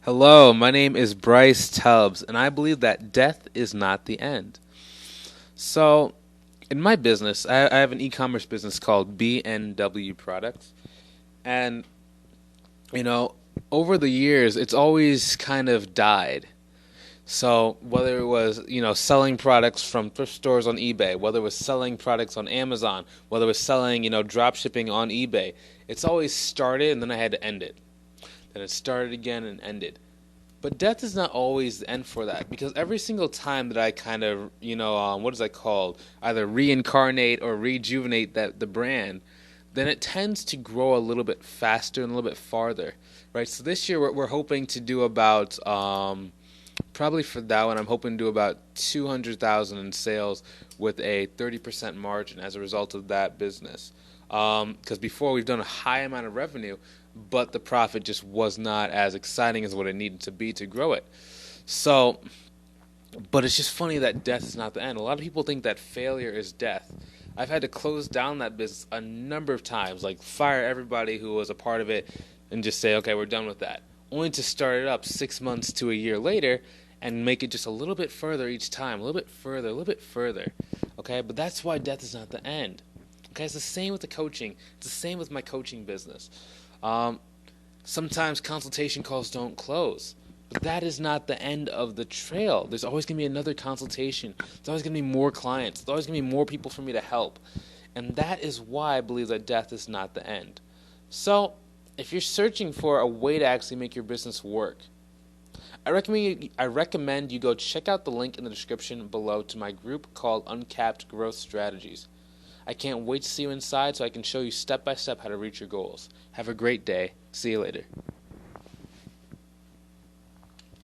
Hello, my name is Bryce Tubbs, and I believe that death is not the end. So, in my business, I have an e-commerce business called BNW Products, and you know, over the years, it's always kind of died. So, whether it was selling products from thrift stores on eBay, whether it was selling products on Amazon, whether it was selling drop shipping on eBay, it's always started and then I had to end it. Then it started again and ended. But death is not always the end for that because every single time that I kind of, what is that called? Either reincarnate or rejuvenate the brand, then it tends to grow a little bit faster and a little bit farther, right? So this year we're hoping to do about, probably for that one, I'm hoping to do about 200,000 in sales with a 30% margin as a result of that business. Because before we've done a high amount of revenue, but the profit just was not as exciting as what it needed to be to grow it. So, but it's just funny that death is not the end. A lot of people think that failure is death. I've had to close down that business a number of times, like fire everybody who was a part of it and just say, okay, we're done with that. Only to start it up 6 months to a year later and make it just a little bit further each time, a little bit further, a little bit further. Okay, but that's why death is not the end. Okay, it's the same with the coaching. It's the same with my coaching business. Um, Sometimes consultation calls don't close, but that is not the end of the trail. There's always going to be another consultation. There's always going to be more clients. There's always going to be more people for me to help. And that is why I believe that death is not the end. So, if you're searching for a way to actually make your business work, I recommend you go check out the link in the description below to my group called Uncapped Growth Strategies. I can't wait to see you inside so I can show you step by step how to reach your goals. Have a great day. See you later.